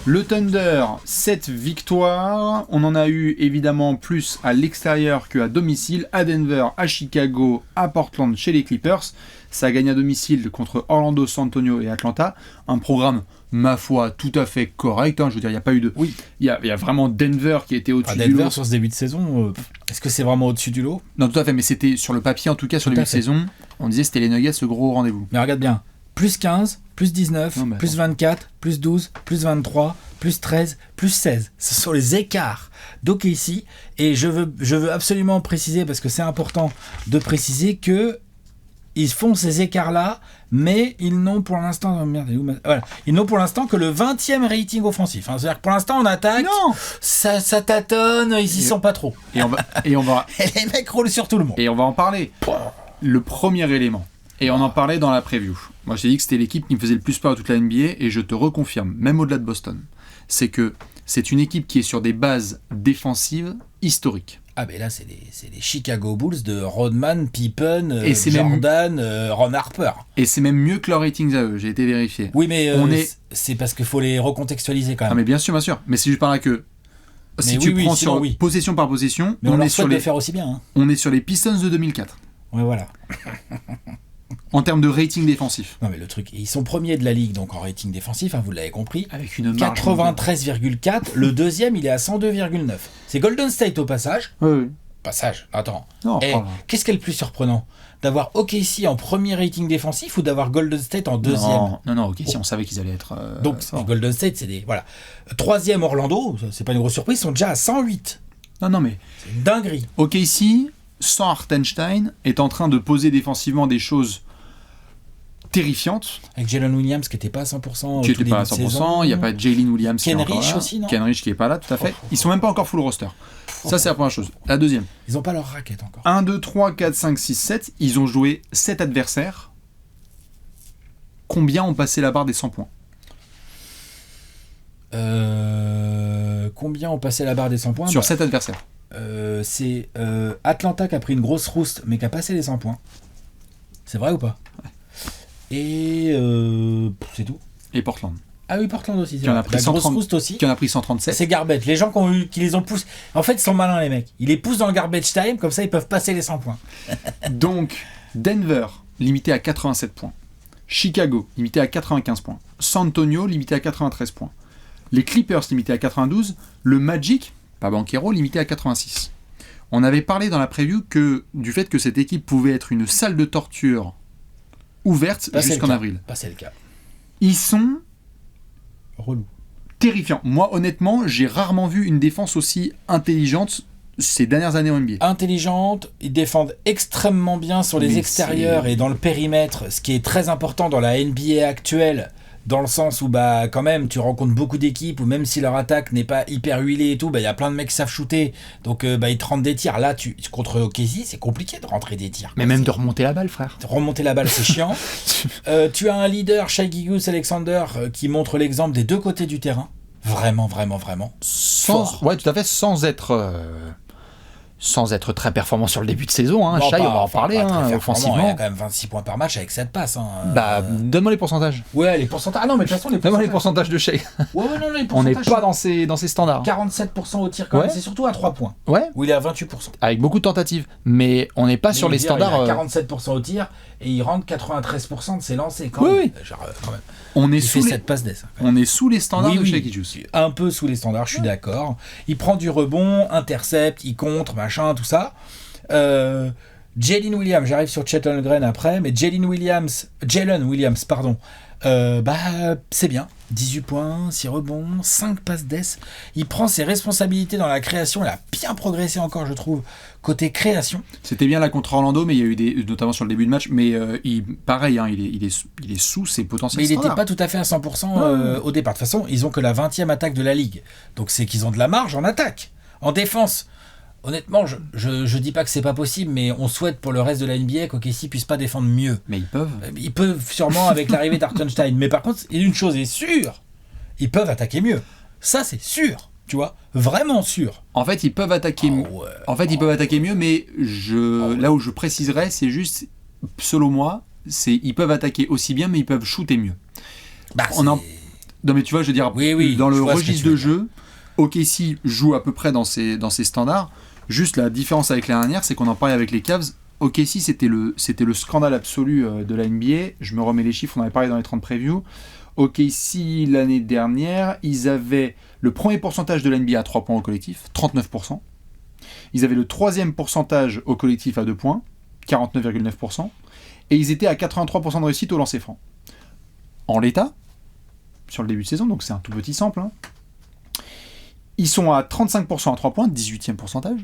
Le Thunder, 7 victoires. On en a eu évidemment plus à l'extérieur qu'à domicile, à Denver, à Chicago, à Portland, chez les Clippers. Ça a gagné à domicile contre Orlando, San Antonio et Atlanta. Un programme, ma foi, tout à fait correct. Je veux dire, il n'y a pas eu de... Oui. Il y a vraiment Denver qui était au-dessus du lot. Denver, sur ce début de saison, est-ce que c'est vraiment au-dessus du lot ? Non, tout à fait, mais c'était sur le papier, en tout cas, sur le début de saison, on disait que c'était les Nuggets, le gros rendez-vous. Mais regarde bien, plus 15, plus 19, plus 24, plus 12, plus 23, plus 13, plus 16. Ce sont les écarts d'OKC. Et je veux absolument préciser, parce que c'est important de préciser que ils font ces écarts-là, mais ils n'ont pour l'instant... Ils n'ont pour l'instant que le 20e rating offensif. C'est-à-dire que pour l'instant, on attaque, ça tâtonne, ils y sont pas trop. Et on va... Et les mecs roulent sur tout le monde. Et on va en parler. Le premier élément, et on en parlait dans la preview. Moi, j'ai dit que c'était l'équipe qui me faisait le plus peur à toute la NBA, et je te reconfirme, même au-delà de Boston, c'est que c'est une équipe qui est sur des bases défensives historiques. Ah mais là c'est les Chicago Bulls de Rodman, Pippen, Jordan, Ron Harper. Et c'est même mieux que leurs ratings à eux, j'ai été vérifié. Oui mais c'est parce qu'il faut les recontextualiser quand même. Ah mais bien sûr, mais c'est juste par là que si tu prends sur possession par possession, mais on est sur les faire aussi bien. On est sur les Pistons de 2004. Ouais voilà. En termes de rating défensif. Non mais le truc, ils sont premiers de la ligue donc en rating défensif, vous l'avez compris. Avec une marge 93,4, le deuxième il est à 102,9. C'est Golden State au passage. Oui. Passage, attends. Qu'est-ce qui est le plus surprenant ? D'avoir OKC en premier rating défensif ou d'avoir Golden State en deuxième ? Non, OKC, on savait qu'ils allaient être... donc Golden State, c'est des... Voilà. Troisième Orlando, c'est pas une grosse surprise, ils sont déjà à 108. Non mais... C'est une dinguerie. OKC, sans Hartenstein, est en train de poser défensivement des choses terrifiante. Avec Jalen Williams qui n'était pas à 100%. Qui n'était pas à 100%, il n'y a pas Jalen Williams Ken Rich aussi, non ? Ken Rich qui n'est pas là, tout à fait. Ils ne sont même pas encore full roster. Ça, c'est la première chose. La deuxième. Ils n'ont pas leur raquette encore. 1, 2, 3, 4, 5, 6, 7. Ils ont joué 7 adversaires. Combien ont passé la barre des 100 points ? Combien ont passé la barre des 100 points sur 7 adversaires. C'est Atlanta qui a pris une grosse rouste, mais qui a passé les 100 points. C'est vrai ou pas? Ouais. Et c'est tout. Et Portland. Ah oui, Portland aussi. Qui en a pris 130 aussi. Qui en a pris 137. C'est garbage. Les gens qui les ont poussés. En fait, ils sont malins, les mecs. Ils les poussent dans le garbage time, comme ça, ils peuvent passer les 100 points. Donc, Denver, limité à 87 points. Chicago, limité à 95 points. San Antonio, limité à 93 points. Les Clippers, limité à 92. Le Magic, pas Banchero, limité à 86. On avait parlé dans la preview du fait que cette équipe pouvait être une salle de torture ouverte jusqu'en avril. C'est le cas. Ils sont relous. Terrifiants. Moi, honnêtement, j'ai rarement vu une défense aussi intelligente ces dernières années en NBA. Intelligente, ils défendent extrêmement bien sur les extérieurs et dans le périmètre, ce qui est très important dans la NBA actuelle, dans le sens où quand même tu rencontres beaucoup d'équipes où même si leur attaque n'est pas hyper huilée et tout, il y a plein de mecs qui savent shooter, donc ils te rentrent des tirs. Là, contre OKC, c'est compliqué de rentrer des tirs. Mais même de remonter la balle, frère. Remonter la balle, c'est chiant. Tu as un leader, Shai Gilgeous-Alexander, qui montre l'exemple des deux côtés du terrain. Vraiment, vraiment, vraiment. Ouais, tout à fait, sans être très performant sur le début de saison. Hein. Shai, on va en parler offensivement. Il y a quand même 26 points par match avec 7 passes. Donne-moi les pourcentages. Ouais, les pourcentages. Ah non, mais de toute façon, donne-moi les pourcentages de Shai. Ouais, non, les pourcentages. On n'est pas dans ces standards. 47% au tir quand même, c'est surtout à 3 points. Ouais. Où il est à 28%. Avec beaucoup de tentatives. Mais on n'est pas sur les standards. Il a 47% au tir et il rentre 93% de ses lancers quand même. Oui. Genre, quand même. On est sous cette passe d'ess. On est sous les standards de Shai Gilgeous. Un peu sous les standards, je suis d'accord. Il prend du rebond, intercepte, il contre, machin, tout ça. Jalen Williams, j'arrive sur Chet Holmgren après, mais Jalen Williams, c'est bien. 18 points, 6 rebonds, 5 passes d'ess. Il prend ses responsabilités dans la création. Il a bien progressé encore, je trouve, côté création. C'était bien là contre Orlando, mais il y a eu notamment sur le début de match. Mais pareil, il est sous ses potentiels. Mais il n'était pas tout à fait à 100% au départ. De toute façon, ils ont que la 20e attaque de la ligue. Donc c'est qu'ils ont de la marge en attaque. En défense, honnêtement, je dis pas que c'est pas possible, mais on souhaite pour le reste de la NBA qu'OKC puisse pas défendre mieux. Mais ils peuvent. Ils peuvent sûrement avec l'arrivée d'Hartenstein. Mais par contre, une chose est sûre, ils peuvent attaquer mieux. Ça, c'est sûr. Tu vois, vraiment sûr. En fait, ils peuvent attaquer. Ils peuvent attaquer mieux, mais là où je préciserais, c'est juste, selon moi, ils peuvent attaquer aussi bien, mais ils peuvent shooter mieux. Non, mais tu vois, je veux dire, dans le registre de jeu, OKC joue à peu près dans ses standards. Juste la différence avec l'année dernière, c'est qu'on en parlait avec les Cavs. OKC, c'était le scandale absolu de la NBA. Je me remets les chiffres, on en avait parlé dans les 30 previews. OKC, l'année dernière, ils avaient le premier pourcentage de la NBA à 3 points au collectif, 39%. Ils avaient le troisième pourcentage au collectif à 2 points, 49,9%. Et ils étaient à 83% de réussite au lancer franc. En l'état, sur le début de saison, donc c'est un tout petit sample, hein, ils sont à 35% à 3 points, 18e pourcentage.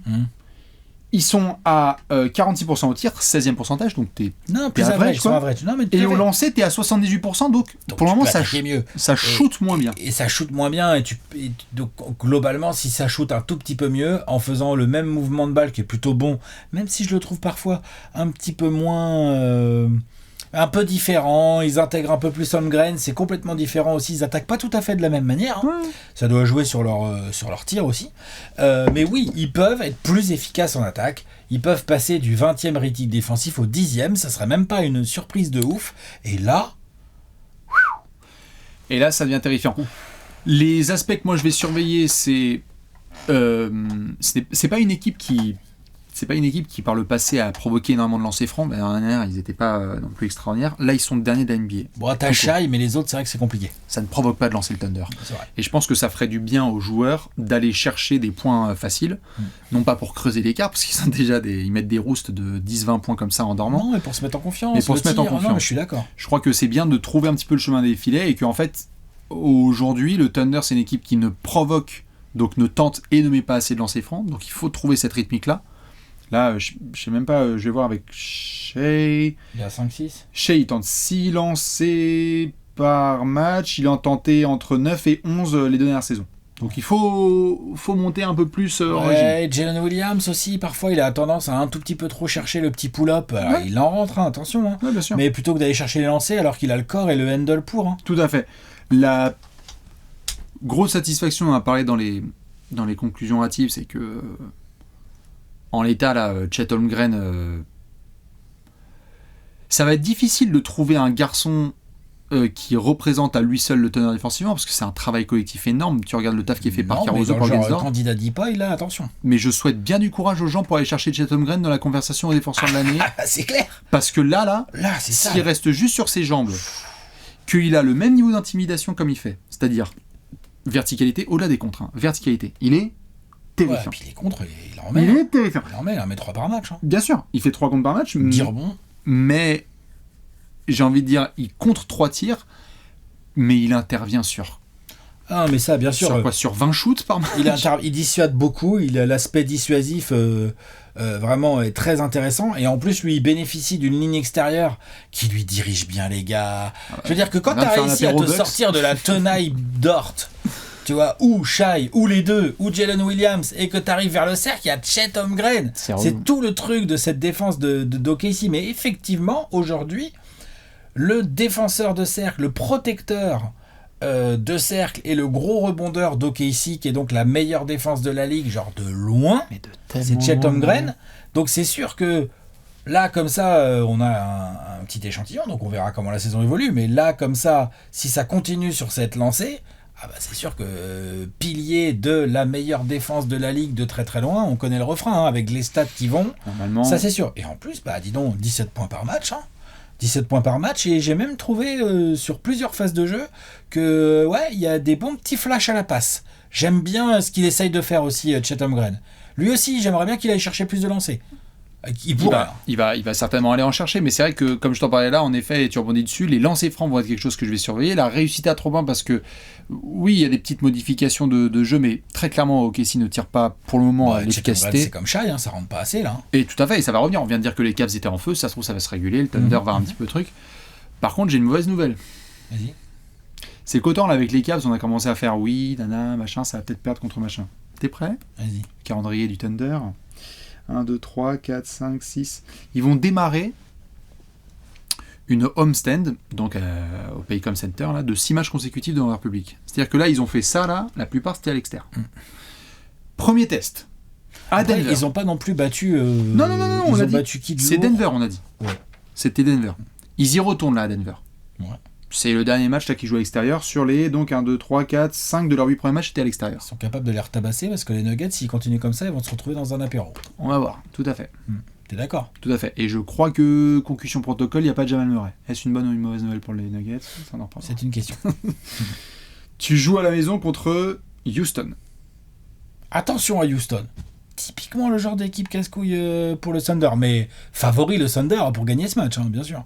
Ils sont à 46% au tir, 16e pourcentage, donc t'es average, quoi. Et au lancer, t'es à 78%, donc pour le moment, ça shoot moins bien. Et ça shoot moins bien, donc globalement, si ça shoot un tout petit peu mieux, en faisant le même mouvement de balle qui est plutôt bon, même si je le trouve parfois un petit peu moins... un peu différent, ils intègrent un peu plus Holmgren, c'est complètement différent aussi, ils attaquent pas tout à fait de la même manière, hein. Ça doit jouer sur leur tir aussi, mais oui, ils peuvent être plus efficaces en attaque, ils peuvent passer du 20e rating défensif au 10e, ça serait même pas une surprise de ouf, et là, ça devient terrifiant. Les aspects que moi je vais surveiller, c'est pas une équipe qui... C'est pas une équipe qui, par le passé, a provoqué énormément de lancers francs. L'année dernière, ils n'étaient pas non plus extraordinaires. Là, ils sont derniers de la NBA. Bon, t'as Shai, mais les autres, c'est vrai que c'est compliqué. Ça ne provoque pas de lancer le Thunder. Et je pense que ça ferait du bien aux joueurs d'aller chercher des points faciles. Non pas pour creuser l'écart, parce qu'ils sont déjà ils mettent des roustes de 10-20 points comme ça en dormant. Non, mais pour se mettre en confiance. Mais pour se mettre en confiance. Non, je suis d'accord. Je crois que c'est bien de trouver un petit peu le chemin des filets et qu'en fait, aujourd'hui, le Thunder, c'est une équipe qui ne provoque, donc ne tente et ne met pas assez de lancers francs. Donc il faut trouver cette rythmique-là. Là, je sais même pas, je vais voir avec Shai. Il y a 5-6. Shai, il tente 6 lancers par match. Il en tenté entre 9 et 11 les deux dernières saisons. Donc il faut monter un peu plus en régime. Jalen Williams aussi, parfois il a tendance à un tout petit peu trop chercher le petit pull-up. Alors, il en rentre, hein, attention. Hein. Ouais, bien sûr. Mais plutôt que d'aller chercher les lancers alors qu'il a le corps et le handle pour. Hein. Tout à fait. grosse satisfaction, on en a parlé dans les conclusions hâtives, c'est que en l'état là, Chet Holmgren, ça va être difficile de trouver un garçon qui représente à lui seul le Thunder défensivement, parce que c'est un travail collectif énorme. Tu regardes le taf qui est fait par Caruso, par Gensdorf. Candidat dit pas, il a attention. Mais je souhaite bien du courage aux gens pour aller chercher Chet Holmgren dans la conversation au défenseur de l'année. C'est clair. Parce que là c'est s'il reste juste sur ses jambes, qu'il a le même niveau d'intimidation comme il fait, c'est-à-dire verticalité au-delà des contres, verticalité, il est terrifiant. Ouais, puis les contres, il en met. Il est terrifiant. Il en met 3 par match. Bien sûr, il fait 3 contres par match. 10 rebonds. Mais j'ai envie de dire, il contre 3 tirs, mais il intervient sur. Ah, mais ça, bien sûr. Sur quoi ? Sur 20 shoots par match. Il dissuade beaucoup. L'aspect dissuasif vraiment est très intéressant. Et en plus, lui, il bénéficie d'une ligne extérieure qui lui dirige bien les gars. Je veux dire que quand tu as réussi à te sortir de la tenaille d'Ort, tu vois, ou Shai, ou les deux, ou Jalen Williams, et que tu arrives vers le cercle, il y a Chet Holmgren. C'est tout le truc de cette défense d'OKC. Mais effectivement, aujourd'hui, le défenseur de cercle, le protecteur de cercle et le gros rebondeur d'OKC, qui est donc la meilleure défense de la ligue, genre de loin, c'est Chet Holmgren. Donc c'est sûr que là, comme ça, on a un petit échantillon, donc on verra comment la saison évolue. Mais là, comme ça, si ça continue sur cette lancée, c'est sûr que pilier de la meilleure défense de la ligue de très très loin, on connaît le refrain, avec les stats qui vont, normalement. Ça c'est sûr. Et en plus, dis donc, 17 points par match, 17 points par match, et j'ai même trouvé sur plusieurs phases de jeu que il y a des bons petits flashs à la passe. J'aime bien ce qu'il essaye de faire aussi, Chet Holmgren. Lui aussi, j'aimerais bien qu'il aille chercher plus de lancers. Il va certainement aller en chercher, mais c'est vrai que, comme je t'en parlais là, en effet, et tu rebondis dessus, les lancers francs vont être quelque chose que je vais surveiller. La réussite à 3 points, parce que oui, il y a des petites modifications de jeu, mais très clairement, OKC ne tire pas pour le moment à l'efficacité. C'est comme Shai, ça rentre pas assez là. Et tout à fait, et ça va revenir. On vient de dire que les Cavs étaient en feu, ça se trouve, ça va se réguler, le Thunder va un petit peu le truc. Par contre, j'ai une mauvaise nouvelle. Vas-y. C'est qu'autant là, avec les Cavs, on a commencé à faire machin, ça va peut-être perdre contre machin. T'es prêt ? Vas-y. Calendrier du Thunder. 1, 2, 3, 4, 5, 6. Ils vont démarrer une homestand, donc au Paycom Center, là, de 6 matchs consécutifs devant leur public. C'est-à-dire que là, ils ont fait ça, là, la plupart c'était à l'extérieur. Premier test. À Denver. Ils n'ont pas non plus battu. Non, on a battu qui de c'est Denver, on a dit. Ouais. C'était Denver. Ils y retournent là à Denver. Ouais. C'est le dernier match là qu'ils jouent à l'extérieur. Sur les 1, 2, 3, 4, 5 de leurs 8 premiers matchs, c'était à l'extérieur. Ils sont capables de les retabasser parce que les Nuggets, s'ils continuent comme ça, ils vont se retrouver dans un apéro. On va voir, tout à fait. T'es d'accord ? Tout à fait. Et je crois que, concussion protocole, il n'y a pas de Jamal Murray. Est-ce une bonne ou une mauvaise nouvelle pour les Nuggets ? Ça en reparlera. C'est une question. Tu joues à la maison contre Houston. Attention à Houston. Typiquement le genre d'équipe casse-couille pour le Thunder. Mais favori le Thunder pour gagner ce match, bien sûr.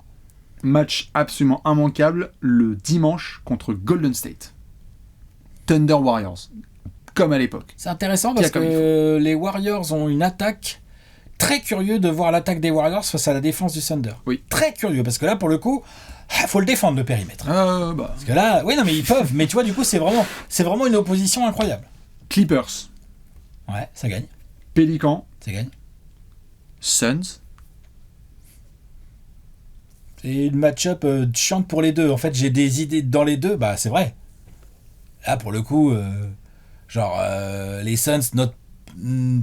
Match absolument immanquable le dimanche contre Golden State. Thunder Warriors. Comme à l'époque. C'est intéressant parce que les Warriors ont une attaque. Très curieux de voir l'attaque des Warriors face à la défense du Thunder. Oui. Très curieux parce que là, pour le coup, faut le défendre le périmètre. Parce que là, mais ils peuvent. Mais tu vois, du coup, c'est vraiment une opposition incroyable. Clippers. Ouais, ça gagne. Pélicans. Ça gagne. Suns. C'est une match-up chiante pour les deux. En fait, j'ai des idées dans les deux. C'est vrai. Là, pour le coup, les Suns,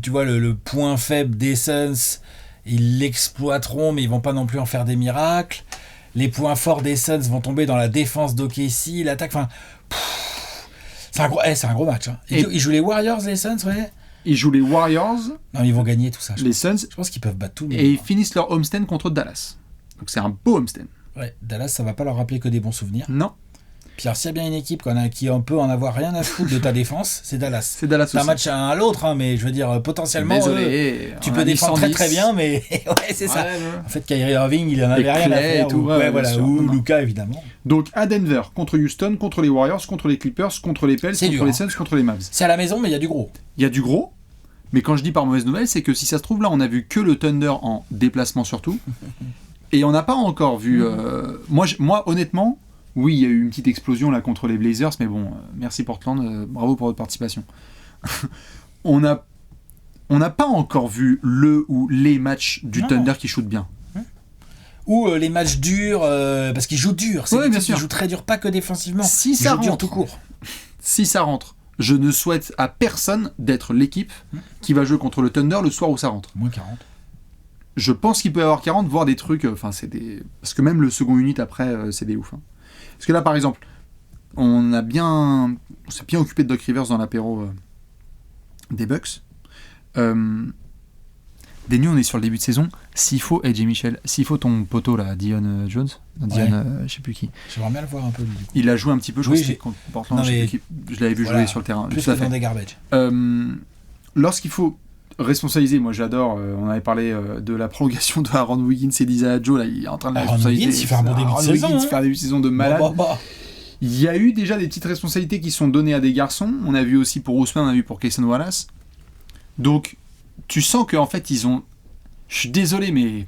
tu vois, le point faible des Suns, ils l'exploiteront, mais ils vont pas non plus en faire des miracles. Les points forts des Suns vont tomber dans la défense d'OKC, l'attaque. C'est un gros match. Ils jouent les Warriors, les Suns, ouais. Ils jouent les Warriors. Non, ils vont gagner tout ça. Les Suns. Je pense qu'ils peuvent battre tout. Et ils finissent leur homestand contre Dallas. Donc c'est un beau homestand. Ouais, Dallas, ça va pas leur rappeler que des bons souvenirs. Non. Puis s'il y a bien une équipe qui peut en avoir rien à foutre de ta défense, c'est Dallas. C'est Dallas aussi. C'est un match à l'autre, mais je veux dire, potentiellement, tu peux défendre très très bien, mais ouais, c'est ça. En fait, Kyrie Irving, il en avait rien à faire. Ou Luka, évidemment. Donc à Denver, contre Houston, contre les Warriors, contre les Clippers, contre les Pels, contre les Suns, contre les Mavs. C'est à la maison, mais il y a du gros. Il y a du gros, mais quand je dis par mauvaise nouvelle, c'est que si ça se trouve, là, on a vu que le Thunder en déplacement surtout, et on n'a pas encore vu... Moi, honnêtement... Oui, il y a eu une petite explosion là contre les Blazers, mais bon, merci Portland, bravo pour votre participation. On n'a pas encore vu le ou les matchs du Thunder qui shootent bien. Ou les matchs durs, parce qu'ils jouent dur. C'est bien sûr. Ils jouent très dur, pas que défensivement. Si ça rentre, tout court. si ça rentre, je ne souhaite à personne d'être l'équipe qui va jouer contre le Thunder le soir où ça rentre. Moins 40. Je pense qu'il peut y avoir 40, voire des trucs... parce que même le second unit après, c'est des ouf. Hein. Parce que là, par exemple, on s'est bien occupé de Doc Rivers dans l'apéro des Bucks. Des nuits, on est sur le début de saison. S'il faut, AJ Michel, s'il faut ton poteau là, Dion Jones, je sais plus qui. J'aimerais bien le voir un peu. Du coup. Il a joué un petit peu, je crois que c'était contre Portland, je l'avais vu jouer sur le terrain. Plus que dans des garbage. Lorsqu'il faut responsabiliser, moi j'adore, on avait parlé de la prolongation de Aaron Wiggins et d'Isaiah Joe, là il est en train de la responsabiliser. Wiggins, il fait un bon début de saison. Wiggins, fait un début de saison de malade. Il y a eu déjà des petites responsabilités qui sont données à des garçons. On a vu aussi pour Ousmane, on a vu pour Cason Wallace. Donc, tu sens qu'en fait, ils ont... Je suis désolé, mais...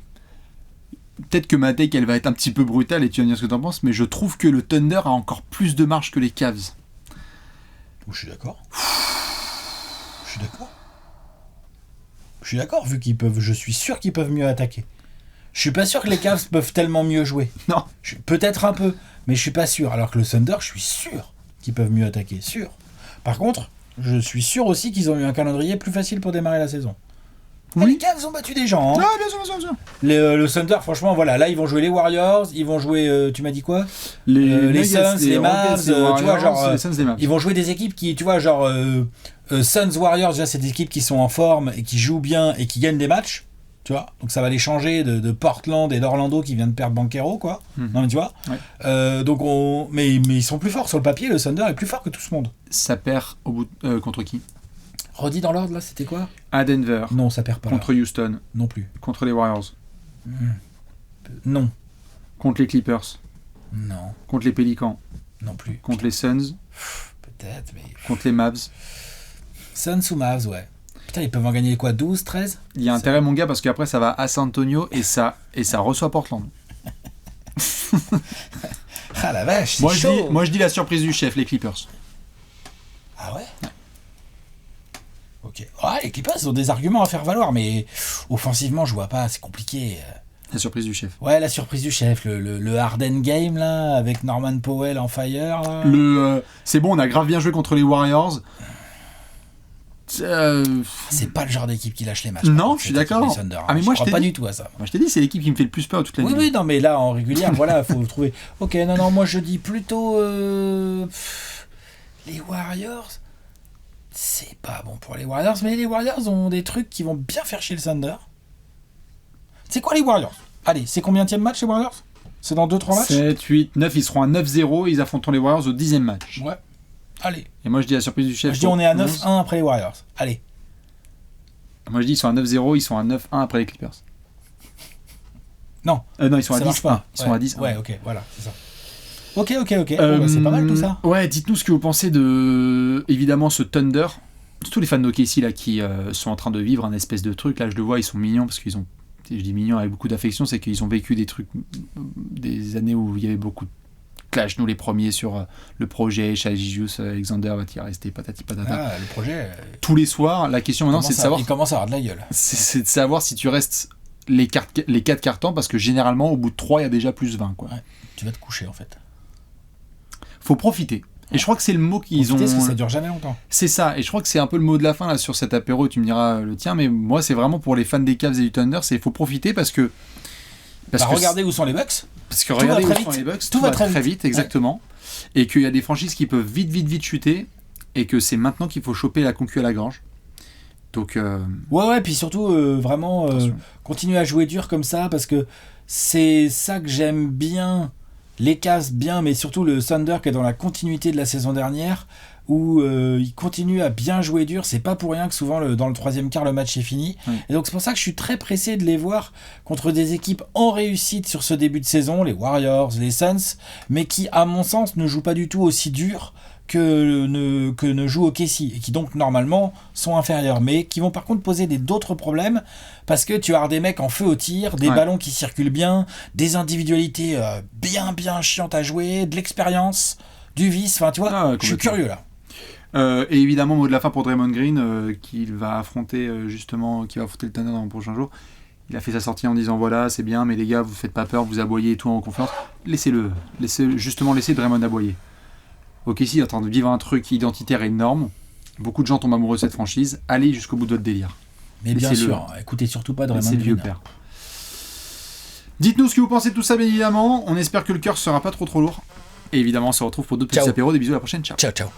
Peut-être que ma take, elle va être un petit peu brutale et tu vas me dire ce que tu en penses, mais je trouve que le Thunder a encore plus de marge que les Cavs. Je suis d'accord. Je suis d'accord, vu qu'ils peuvent... Je suis sûr qu'ils peuvent mieux attaquer. Je suis pas sûr que les Cavs peuvent tellement mieux jouer. Non. Peut-être un peu, mais je suis pas sûr. Alors que le Thunder, je suis sûr qu'ils peuvent mieux attaquer. Sûr. Par contre, je suis sûr aussi qu'ils ont eu un calendrier plus facile pour démarrer la saison. Oui. Les Cavs ont battu des gens. Hein. Ah, bien sûr. Le Thunder, franchement, voilà. Là, ils vont jouer les Warriors. Ils vont jouer, tu m'as dit quoi ? Les Suns, les Mavs. Tu vois, genre, les Suns, les Mavs. Ils vont jouer des équipes qui, tu vois, genre, Suns, Warriors, déjà, c'est des équipes qui sont en forme et qui jouent bien et qui gagnent des matchs. Tu vois, donc ça va les changer de Portland et d'Orlando qui vient de perdre Banchero, quoi. Non, mais tu vois. Ouais. Donc mais ils sont plus forts sur le papier. Le Thunder est plus fort que tout ce monde. Ça perd au bout contre qui ? Redis dans l'ordre là, c'était quoi ? À Denver. Non, ça perd pas. Contre Houston. Non plus. Contre les Warriors. Non. Contre les Clippers. Non. Contre les Pelicans. Non plus. Contre les Suns. Peut-être, mais. Contre les Mavs. Suns ou Mavs, ouais. Putain, ils peuvent en gagner quoi, 12, 13 ? Il y a intérêt, mon gars, parce qu'après, ça va à San Antonio et ça reçoit Portland. Ah la vache, c'est chaud. Moi, je dis la surprise du chef, les Clippers. Ah ouais ? Ok. Ouais, les Clippers, ils ont des arguments à faire valoir, mais offensivement, je vois pas, c'est compliqué. La surprise du chef. Ouais, la surprise du chef, le Harden game, là, avec Norman Powell en fire. Là. C'est bon, on a grave bien joué contre les Warriors. C'est pas le genre d'équipe qui lâche les matchs. Non, je suis d'accord. Mais moi, je crois pas du tout à ça. Moi, je t'ai dit, c'est l'équipe qui me fait le plus peur toute la nuit. Oui, non, mais là, en régulière, voilà, faut trouver. Ok, non, moi, je dis plutôt les Warriors. C'est pas bon pour les Warriors, mais les Warriors ont des trucs qui vont bien faire chez le Thunder. C'est quoi les Warriors ? Allez, c'est combienième match les Warriors ? C'est dans 2-3 matchs ? 7, 8, 9, ils seront à 9-0 et ils affronteront les Warriors au 10e match. Ouais. Allez. Et moi je dis la surprise du chef. Moi, je dis on est à 9-1 après les Warriors. Allez. Moi je dis ils sont à 9-0, ils sont à 9-1 après les Clippers. Non. Non, ils sont à 10. Ils sont à 10. Ouais, ok, voilà, c'est ça. Ok. C'est pas mal tout ça. Ouais, dites-nous ce que vous pensez de, évidemment, ce Thunder. Tous les fans d'OKC là qui sont en train de vivre un espèce de truc. Là, je le vois, ils sont mignons parce qu'ils ont. Je dis mignons avec beaucoup d'affection, c'est qu'ils ont vécu des trucs, des années où il y avait beaucoup de clash. Nous, les premiers sur le projet, Shai Gilgeous, Alexander va-t-il rester, patati patata. Ah, le projet. Tous les soirs, la question maintenant, c'est de savoir. Il commence à avoir de la gueule. C'est de savoir si tu restes les 4 cartons parce que généralement, au bout de 3, il y a déjà plus 20. Quoi. Ouais, tu vas te coucher en fait. Faut profiter. Et je crois que c'est le mot qu'ils ont. Parce que ça dure jamais longtemps. C'est ça. Et je crois que c'est un peu le mot de la fin là sur cet apéro. Tu me diras le tien, mais moi c'est vraiment pour les fans des Cavs et du Thunder, c'est faut profiter parce que. Regardez où sont les Bucks. Parce que regardez où sont les Bucks. Tout va très vite, exactement. Ouais. Et qu'il y a des franchises qui peuvent vite chuter et que c'est maintenant qu'il faut choper la concu à la grange. Donc. Ouais. Puis surtout vraiment continuer à jouer dur comme ça parce que c'est ça que j'aime bien. Les Cavs bien, mais surtout le Thunder qui est dans la continuité de la saison dernière où ils continuent à bien jouer dur. C'est pas pour rien que souvent dans le troisième quart le match est fini. Et donc c'est pour ça que je suis très pressé de les voir contre des équipes en réussite sur ce début de saison, les Warriors, les Suns, mais qui à mon sens ne jouent pas du tout aussi dur que ne joue OKC et qui donc normalement sont inférieurs, mais qui vont par contre poser d'autres problèmes parce que tu as des mecs en feu au tir, des ballons qui circulent bien, des individualités bien chiantes à jouer, de l'expérience, du vice, enfin tu vois, je suis curieux là. Et évidemment, mot de la fin pour Draymond Green qui va affronter le Thunder dans le prochain jour. Il a fait sa sortie en disant voilà, c'est bien, mais les gars, vous faites pas peur, vous aboyez et tout en confiance. Laissez Draymond aboyer. OKC est en train de vivre un truc identitaire énorme. Beaucoup de gens tombent amoureux de cette franchise. Allez jusqu'au bout de votre délire. Mais bien sûr, écoutez surtout pas Draymond Green. C'est le vieux père. Dites-nous ce que vous pensez de tout ça, bien évidemment. On espère que le cœur sera pas trop lourd. Et évidemment, on se retrouve pour d'autres petits apéros. Des bisous, à la prochaine. Ciao. Ciao.